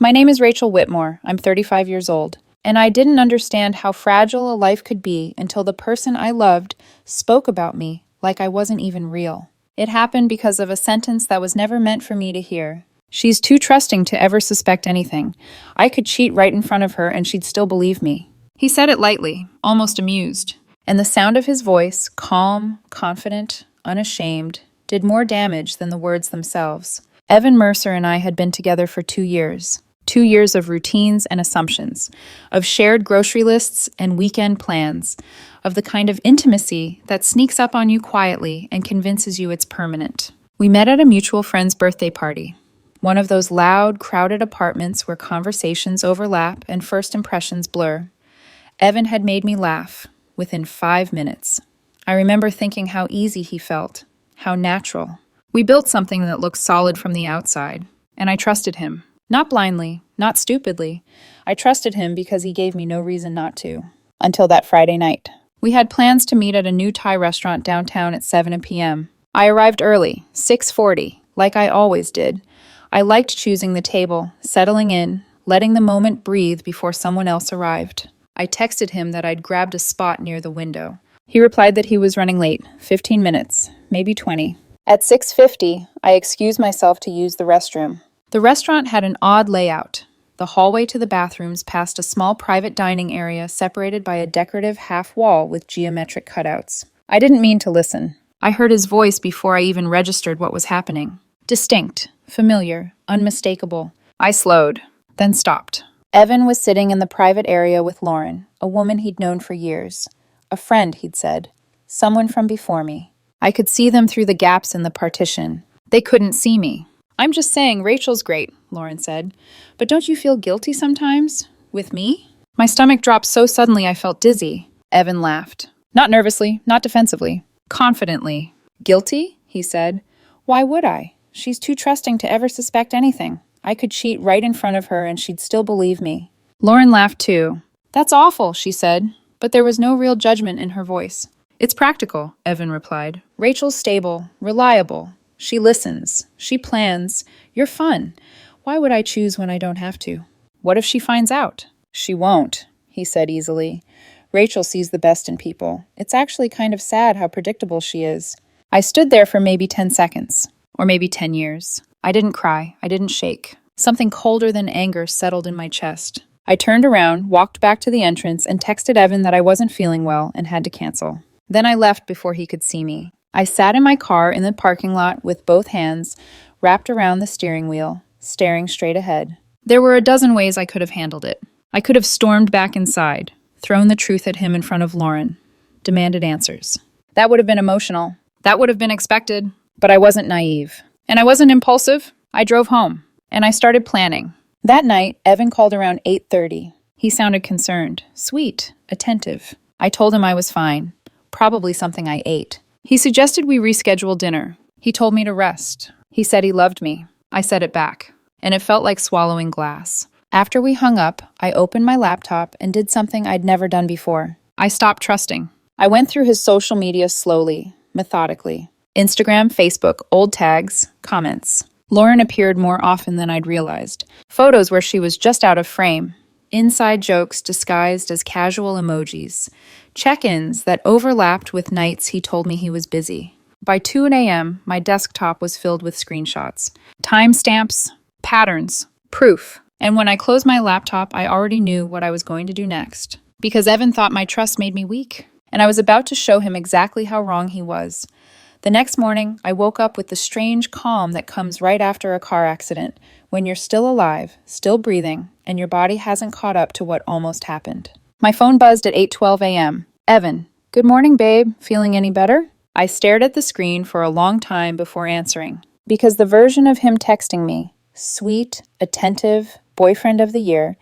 My name is Rachel Whitmore. I'm 35 years old. And I didn't understand how fragile a life could be until the person I loved spoke about me like I wasn't even real. It happened because of a sentence that was never meant for me to hear. She's too trusting to ever suspect anything. I could cheat right in front of her and she'd still believe me. He said it lightly, almost amused. And the sound of his voice, calm, confident, unashamed, did more damage than the words themselves. Evan Mercer and I had been together for 2 years. 2 years of routines and assumptions, of shared grocery lists and weekend plans, of the kind of intimacy that sneaks up on you quietly and convinces you it's permanent. We met at a mutual friend's birthday party, one of those loud, crowded apartments where conversations overlap and first impressions blur. Evan had made me laugh within 5 minutes. I remember thinking how easy he felt, how natural. We built something that looked solid from the outside, and I trusted him. Not blindly, not stupidly. I trusted him because he gave me no reason not to. Until that Friday night. We had plans to meet at a new Thai restaurant downtown at 7 p.m. I arrived early, 6:40, like I always did. I liked choosing the table, settling in, letting the moment breathe before someone else arrived. I texted him that I'd grabbed a spot near the window. He replied that he was running late, 15 minutes, maybe 20. At 6:50, I excused myself to use the restroom. The restaurant had an odd layout. The hallway to the bathrooms passed a small private dining area separated by a decorative half wall with geometric cutouts. I didn't mean to listen. I heard his voice before I even registered what was happening. Distinct, familiar, unmistakable. I slowed, then stopped. Evan was sitting in the private area with Lauren, a woman he'd known for years. A friend, he'd said. Someone from before me. I could see them through the gaps in the partition. They couldn't see me. "I'm just saying, Rachel's great," Lauren said. "But don't you feel guilty sometimes? With me?" My stomach dropped so suddenly I felt dizzy. Evan laughed. Not nervously, not defensively. Confidently. "Guilty?" he said. "Why would I? She's too trusting to ever suspect anything. I could cheat right in front of her and she'd still believe me." Lauren laughed too. "That's awful," she said, but there was no real judgment in her voice. "It's practical," Evan replied. "Rachel's stable, reliable. She listens. She plans. You're fun. Why would I choose when I don't have to? What if she finds out?" "She won't," he said easily. "Rachel sees the best in people. It's actually kind of sad how predictable she is." I stood there for maybe 10 seconds, or maybe 10 years. I didn't cry. I didn't shake. Something colder than anger settled in my chest. I turned around, walked back to the entrance, and texted Evan that I wasn't feeling well and had to cancel. Then I left before he could see me. I sat in my car in the parking lot with both hands wrapped around the steering wheel, staring straight ahead. There were a dozen ways I could have handled it. I could have stormed back inside, thrown the truth at him in front of Lauren, demanded answers. That would have been emotional. That would have been expected. But I wasn't naive. And I wasn't impulsive. I drove home. And I started planning. That night, Evan called around 8:30. He sounded concerned, sweet, attentive. I told him I was fine. Probably something I ate. He suggested we reschedule dinner. He told me to rest. He said he loved me. I said it back. And it felt like swallowing glass. After we hung up, I opened my laptop and did something I'd never done before. I stopped trusting. I went through his social media slowly, methodically. Instagram, Facebook, old tags, comments. Lauren appeared more often than I'd realized. Photos where she was just out of frame. Inside jokes disguised as casual emojis. Check-ins that overlapped with nights he told me he was busy. By 2 a.m., my desktop was filled with screenshots. Timestamps, patterns, proof. And when I closed my laptop, I already knew what I was going to do next. Because Evan thought my trust made me weak. And I was about to show him exactly how wrong he was. The next morning, I woke up with the strange calm that comes right after a car accident, when you're still alive, still breathing, and your body hasn't caught up to what almost happened. My phone buzzed at 8:12 a.m. "Evan, good morning, babe. Feeling any better?" I stared at the screen for a long time before answering, because the version of him texting me, sweet, attentive, boyfriend of the year,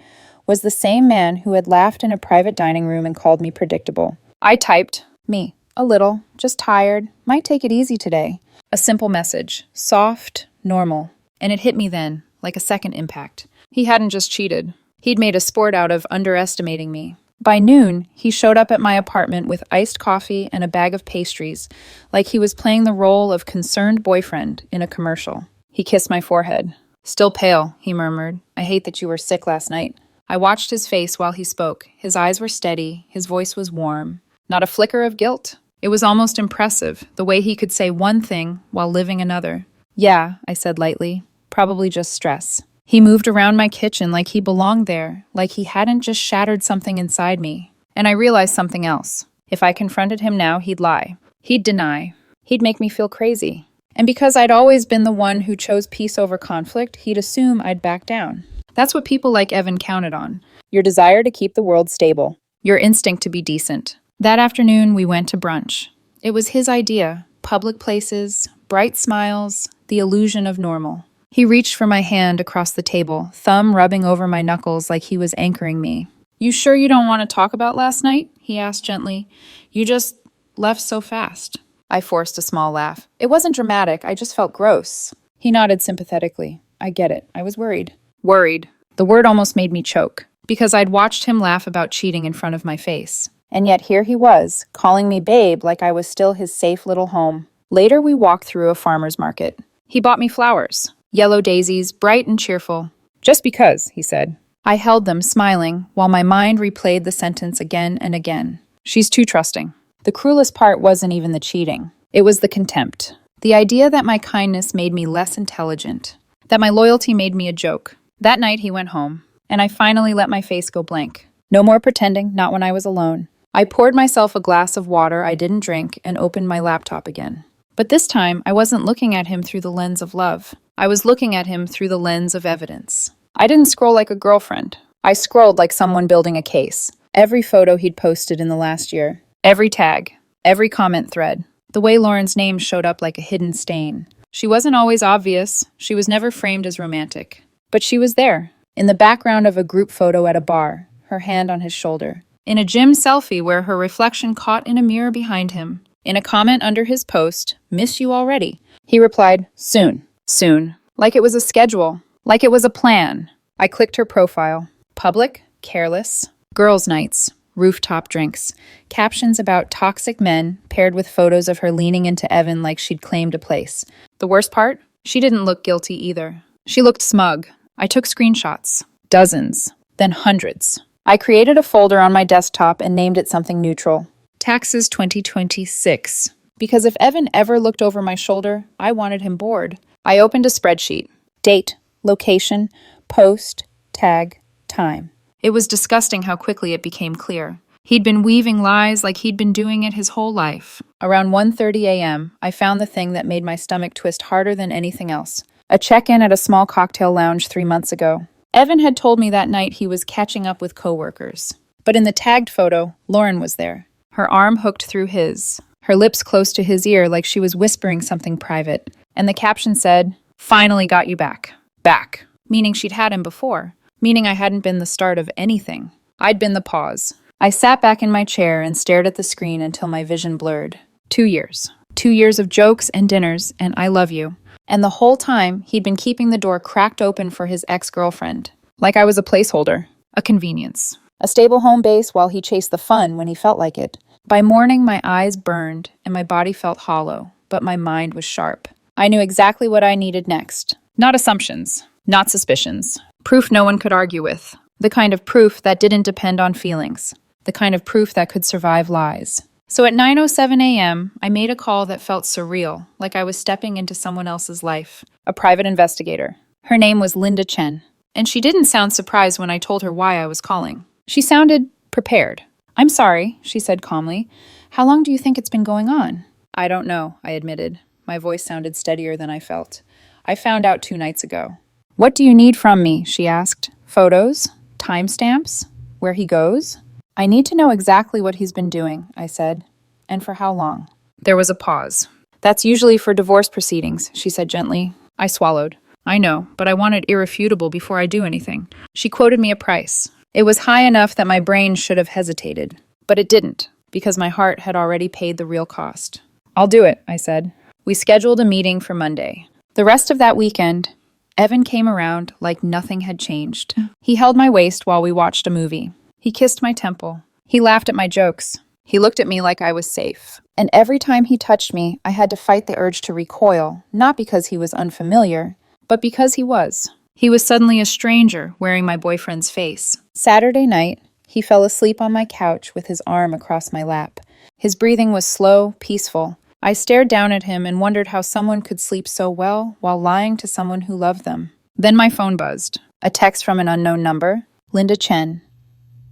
was the same man who had laughed in a private dining room and called me predictable. I typed, "Me. A little, just tired, might take it easy today." A simple message, soft, normal. And it hit me then, like a second impact. He hadn't just cheated. He'd made a sport out of underestimating me. By noon, he showed up at my apartment with iced coffee and a bag of pastries, like he was playing the role of concerned boyfriend in a commercial. He kissed my forehead. Still pale, he murmured. I hate that you were sick last night. I watched his face while he spoke. His eyes were steady, his voice was warm. Not a flicker of guilt. It was almost impressive, the way he could say one thing while living another. Yeah, I said lightly. Probably just stress. He moved around my kitchen like he belonged there, like he hadn't just shattered something inside me. And I realized something else. If I confronted him now, he'd lie. He'd deny. He'd make me feel crazy. And because I'd always been the one who chose peace over conflict, he'd assume I'd back down. That's what people like Evan counted on. Your desire to keep the world stable. Your instinct to be decent. That afternoon, we went to brunch. It was his idea. Public places, bright smiles, the illusion of normal. He reached for my hand across the table, thumb rubbing over my knuckles like he was anchoring me. You sure you don't want to talk about last night? He asked gently. You just left so fast. I forced a small laugh. It wasn't dramatic, I just felt gross. He nodded sympathetically. I get it. I was worried. Worried. The word almost made me choke, because I'd watched him laugh about cheating in front of my face. And yet here he was, calling me babe like I was still his safe little home. Later we walked through a farmer's market. He bought me flowers. Yellow daisies, bright and cheerful. Just because, he said. I held them, smiling, while my mind replayed the sentence again and again. She's too trusting. The cruelest part wasn't even the cheating. It was the contempt. The idea that my kindness made me less intelligent. That my loyalty made me a joke. That night he went home, and I finally let my face go blank. No more pretending, not when I was alone. I poured myself a glass of water I didn't drink and opened my laptop again. But this time, I wasn't looking at him through the lens of love. I was looking at him through the lens of evidence. I didn't scroll like a girlfriend. I scrolled like someone building a case. Every photo he'd posted in the last year. Every tag. Every comment thread. The way Lauren's name showed up like a hidden stain. She wasn't always obvious. She was never framed as romantic. But she was there, in the background of a group photo at a bar, her hand on his shoulder. In a gym selfie where her reflection caught in a mirror behind him. In a comment under his post, "Miss you already." He replied, "Soon, soon." Like it was a schedule. Like it was a plan. I clicked her profile. Public, careless, girls' nights, rooftop drinks, captions about toxic men paired with photos of her leaning into Evan like she'd claimed a place. The worst part? She didn't look guilty either. She looked smug. I took screenshots. Dozens. Then hundreds. I created a folder on my desktop and named it something neutral. Taxes 2026. Because if Evan ever looked over my shoulder, I wanted him bored. I opened a spreadsheet. Date, location, post, tag, time. It was disgusting how quickly it became clear. He'd been weaving lies like he'd been doing it his whole life. Around 1:30 a.m., I found the thing that made my stomach twist harder than anything else. A check-in at a small cocktail lounge 3 months ago. Evan had told me that night he was catching up with coworkers. But in the tagged photo, Lauren was there. Her arm hooked through his. Her lips close to his ear like she was whispering something private. And the caption said, "Finally got you back." Back. Meaning she'd had him before. Meaning I hadn't been the start of anything. I'd been the pause. I sat back in my chair and stared at the screen until my vision blurred. 2 years. 2 years of jokes and dinners and I love you. And the whole time, he'd been keeping the door cracked open for his ex-girlfriend. Like I was a placeholder. A convenience. A stable home base while he chased the fun when he felt like it. By morning, my eyes burned and my body felt hollow, but my mind was sharp. I knew exactly what I needed next. Not assumptions. Not suspicions. Proof no one could argue with. The kind of proof that didn't depend on feelings. The kind of proof that could survive lies. So at 9:07 a.m., I made a call that felt surreal, like I was stepping into someone else's life. A private investigator. Her name was Linda Chen. And she didn't sound surprised when I told her why I was calling. She sounded prepared. "I'm sorry," she said calmly. "How long do you think it's been going on?" "I don't know," I admitted. My voice sounded steadier than I felt. "I found out 2 nights ago." "What do you need from me?" she asked. "Photos? Timestamps? Where he goes?" "I need to know exactly what he's been doing," I said. "And for how long?" There was a pause. "That's usually for divorce proceedings," she said gently. I swallowed. "I know, but I want it irrefutable before I do anything." She quoted me a price. It was high enough that my brain should have hesitated. But it didn't, because my heart had already paid the real cost. "I'll do it," I said. We scheduled a meeting for Monday. The rest of that weekend, Evan came around like nothing had changed. He held my waist while we watched a movie. He kissed my temple. He laughed at my jokes. He looked at me like I was safe. And every time he touched me, I had to fight the urge to recoil, not because he was unfamiliar, but because he was. He was suddenly a stranger wearing my boyfriend's face. Saturday night, he fell asleep on my couch with his arm across my lap. His breathing was slow, peaceful. I stared down at him and wondered how someone could sleep so well while lying to someone who loved them. Then my phone buzzed. A text from an unknown number. Linda Chen.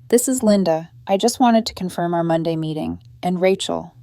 This is Linda. I just wanted to confirm our Monday meeting. And Rachel.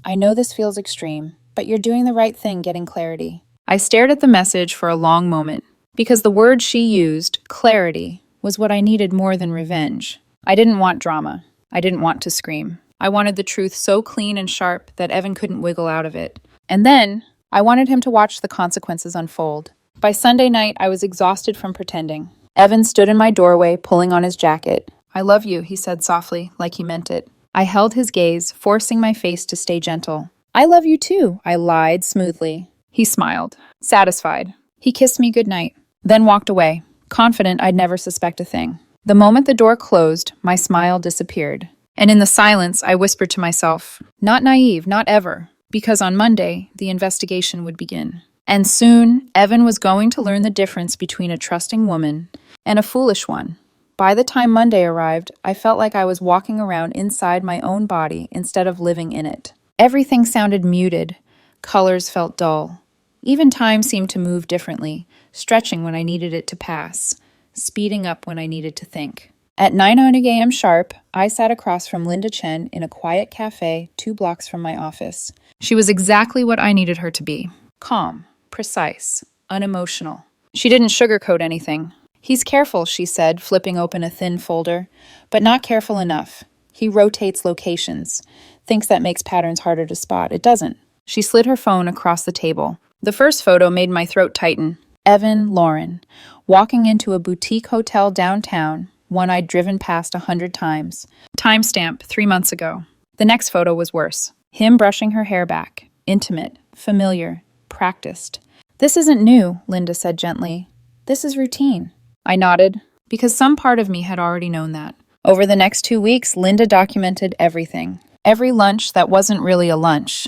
I know this feels extreme, but you're doing the right thing getting clarity. I stared at the message for a long moment, because the word she used, clarity, was what I needed more than revenge. I didn't want drama. I didn't want to scream. I wanted the truth so clean and sharp that Evan couldn't wiggle out of it. And then, I wanted him to watch the consequences unfold. By Sunday night, I was exhausted from pretending. Evan stood in my doorway, pulling on his jacket. I love you, he said softly, like he meant it. I held his gaze, forcing my face to stay gentle. I love you too, I lied smoothly. He smiled, satisfied. He kissed me goodnight, then walked away, confident I'd never suspect a thing. The moment the door closed, my smile disappeared. And in the silence, I whispered to myself, not naive, not ever, because on Monday, the investigation would begin. And soon, Evan was going to learn the difference between a trusting woman and a foolish one. By the time Monday arrived, I felt like I was walking around inside my own body instead of living in it. Everything sounded muted. Colors felt dull. Even time seemed to move differently, stretching when I needed it to pass, speeding up when I needed to think. At 9:00 a.m. sharp, I sat across from Linda Chen in a quiet cafe 2 blocks from my office. She was exactly what I needed her to be. Calm, precise, unemotional. She didn't sugarcoat anything. He's careful, she said, flipping open a thin folder, but not careful enough. He rotates locations, thinks that makes patterns harder to spot. It doesn't. She slid her phone across the table. The first photo made my throat tighten. Evan Lauren, walking into a boutique hotel downtown, one I'd driven past 100 times. Timestamp 3 months ago. The next photo was worse. Him brushing her hair back. Intimate, familiar, practiced. This isn't new, Linda said gently. This is routine. I nodded, because some part of me had already known that. Over the next 2 weeks, Linda documented everything. Every lunch that wasn't really a lunch.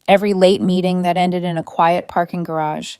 Every late meeting that ended in a quiet parking garage.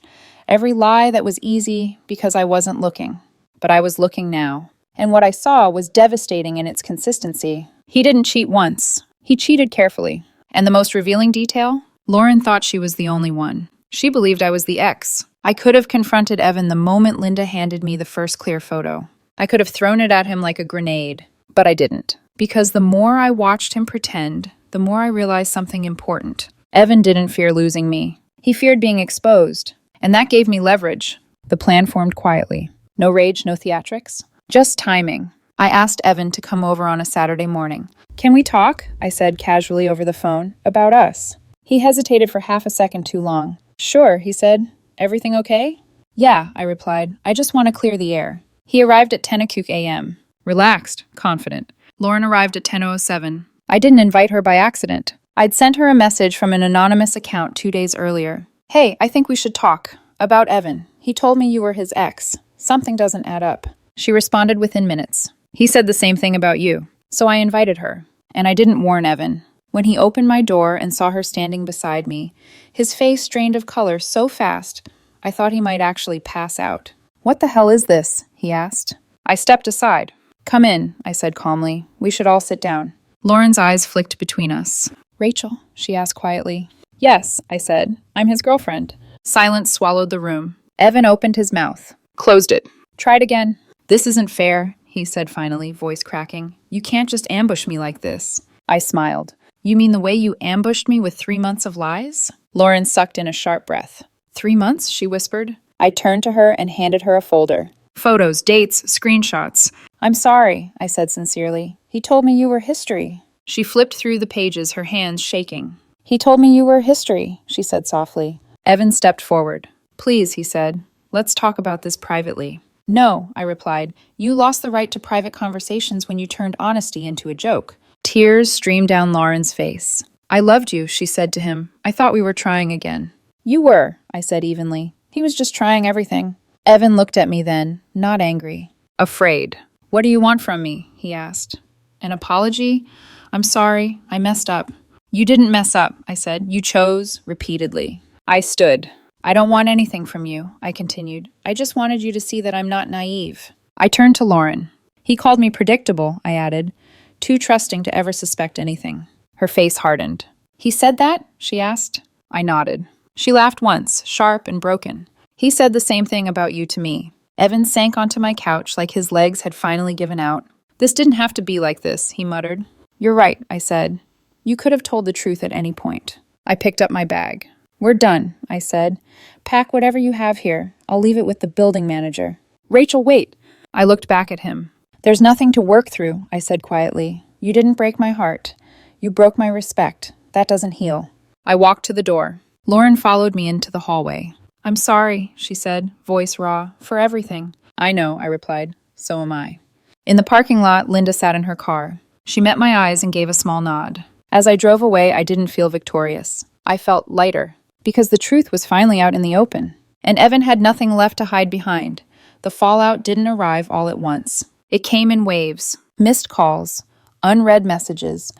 Every lie that was easy because I wasn't looking. But I was looking now. And what I saw was devastating in its consistency. He didn't cheat once. He cheated carefully. And the most revealing detail? Lauren thought she was the only one. She believed I was the ex. I could have confronted Evan the moment Linda handed me the first clear photo. I could have thrown it at him like a grenade, but I didn't. Because the more I watched him pretend, the more I realized something important. Evan didn't fear losing me. He feared being exposed, and that gave me leverage. The plan formed quietly. No rage, no theatrics. Just timing. I asked Evan to come over on a Saturday morning. Can we talk? I said casually over the phone. About us. He hesitated for half a second too long. Sure, he said. Everything okay? Yeah, I replied. I just want to clear the air. He arrived at 10 a.m. Relaxed, confident. Lauren arrived at 10:07. I didn't invite her by accident. I'd sent her a message from an anonymous account 2 days earlier. Hey, I think we should talk. About Evan. He told me you were his ex. Something doesn't add up. She responded within minutes. He said the same thing about you. So I invited her. And I didn't warn Evan. When he opened my door and saw her standing beside me, his face drained of color so fast, I thought he might actually pass out. What the hell is this? He asked. I stepped aside. Come in, I said calmly. We should all sit down. Lauren's eyes flicked between us. Rachel, she asked quietly. Yes, I said. I'm his girlfriend. Silence swallowed the room. Evan opened his mouth. Closed it. Tried again. This isn't fair, he said finally, voice cracking. You can't just ambush me like this. I smiled. You mean the way you ambushed me with 3 months of lies? Lauren sucked in a sharp breath. 3 months, she whispered. I turned to her and handed her a folder. Photos, dates, screenshots. I'm sorry, I said sincerely. He told me you were history. She flipped through the pages, her hands shaking. He told me you were history, she said softly. Evan stepped forward. Please, he said. Let's talk about this privately. No, I replied. You lost the right to private conversations when you turned honesty into a joke. Tears streamed down Lauren's face. I loved you, she said to him. I thought we were trying again. You were, I said evenly. He was just trying everything. Evan looked at me then, not angry. Afraid. What do you want from me? He asked. An apology? I'm sorry, I messed up. You didn't mess up, I said. You chose repeatedly. I stood. I don't want anything from you, I continued. I just wanted you to see that I'm not naive. I turned to Lauren. He called me predictable, I added, too trusting to ever suspect anything. Her face hardened. He said that? She asked. I nodded. She laughed once, sharp and broken. He said the same thing about you to me. Evan sank onto my couch like his legs had finally given out. This didn't have to be like this, he muttered. You're right, I said. You could have told the truth at any point. I picked up my bag. We're done, I said. Pack whatever you have here. I'll leave it with the building manager. Rachel, wait. I looked back at him. There's nothing to work through, I said quietly. You didn't break my heart. You broke my respect. That doesn't heal. I walked to the door. Lauren followed me into the hallway. I'm sorry, she said, voice raw, for everything. I know, I replied. So am I. In the parking lot, Linda sat in her car. She met my eyes and gave a small nod. As I drove away, I didn't feel victorious. I felt lighter, because the truth was finally out in the open. And Evan had nothing left to hide behind. The fallout didn't arrive all at once. It came in waves, missed calls, unread messages,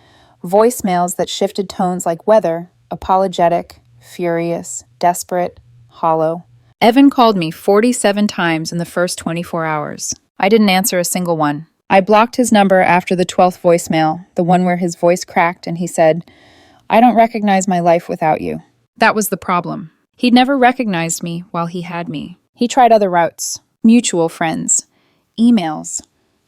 voicemails that shifted tones like weather, apologetic, furious, desperate, hollow. Evan called me 47 times in the first 24 hours. I didn't answer a single one. I blocked his number after the 12th voicemail, the one where his voice cracked and he said, I don't recognize my life without you. That was the problem. He'd never recognized me while he had me. He tried other routes, mutual friends, emails.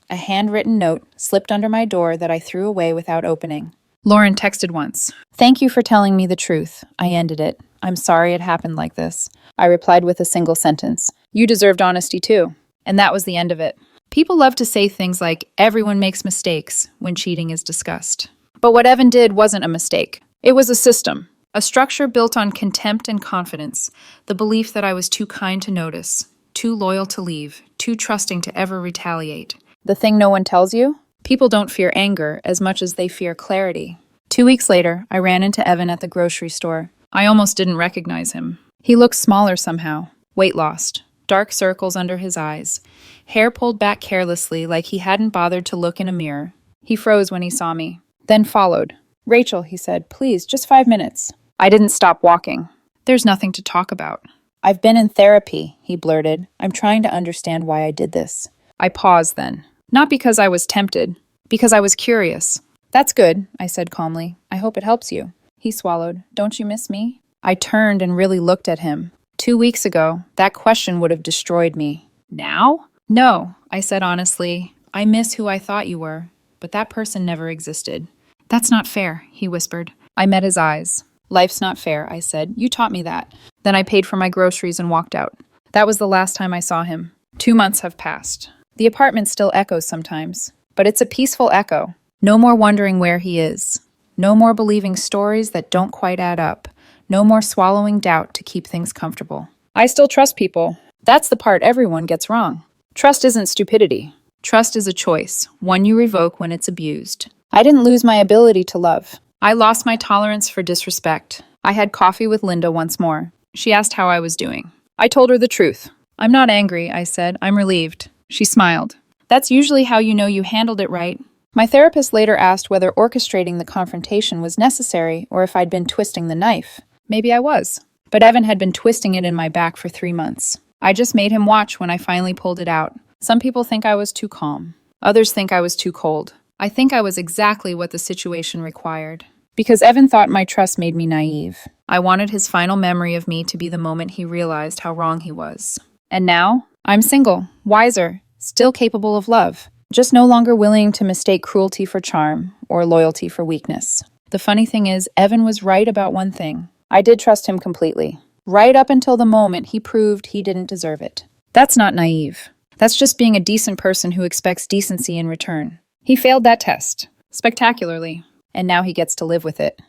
A handwritten note slipped under my door that I threw away without opening. Lauren texted once. Thank you for telling me the truth. I ended it. I'm sorry it happened like this. I replied with a single sentence. You deserved honesty too. And that was the end of it. People love to say things like, everyone makes mistakes when cheating is discussed. But what Evan did wasn't a mistake. It was a system. A structure built on contempt and confidence. The belief that I was too kind to notice, too loyal to leave, too trusting to ever retaliate. The thing no one tells you? People don't fear anger as much as they fear clarity. 2 weeks later, I ran into Evan at the grocery store. I almost didn't recognize him. He looked smaller somehow, weight lost, dark circles under his eyes, hair pulled back carelessly like he hadn't bothered to look in a mirror. He froze when he saw me, then followed. Rachel, he said, please, just 5 minutes. I didn't stop walking. There's nothing to talk about. I've been in therapy, he blurted. I'm trying to understand why I did this. I paused then. Not because I was tempted, because I was curious. That's good, I said calmly. I hope it helps you. He swallowed. Don't you miss me? I turned and really looked at him. 2 weeks ago, that question would have destroyed me. Now? No, I said honestly. I miss who I thought you were, but that person never existed. That's not fair, he whispered. I met his eyes. Life's not fair, I said. You taught me that. Then I paid for my groceries and walked out. That was the last time I saw him. 2 months have passed. The apartment still echoes sometimes, but it's a peaceful echo. No more wondering where he is. No more believing stories that don't quite add up. No more swallowing doubt to keep things comfortable. I still trust people. That's the part everyone gets wrong. Trust isn't stupidity. Trust is a choice, one you revoke when it's abused. I didn't lose my ability to love. I lost my tolerance for disrespect. I had coffee with Linda once more. She asked how I was doing. I told her the truth. I'm not angry, I said. I'm relieved. She smiled. That's usually how you know you handled it right. My therapist later asked whether orchestrating the confrontation was necessary or if I'd been twisting the knife. Maybe I was. But Evan had been twisting it in my back for 3 months. I just made him watch when I finally pulled it out. Some people think I was too calm. Others think I was too cold. I think I was exactly what the situation required. Because Evan thought my trust made me naive. I wanted his final memory of me to be the moment he realized how wrong he was. And now, I'm single, wiser, still capable of love, just no longer willing to mistake cruelty for charm or loyalty for weakness. The funny thing is, Evan was right about one thing. I did trust him completely, right up until the moment he proved he didn't deserve it. That's not naive. That's just being a decent person who expects decency in return. He failed that test, spectacularly, and now he gets to live with it.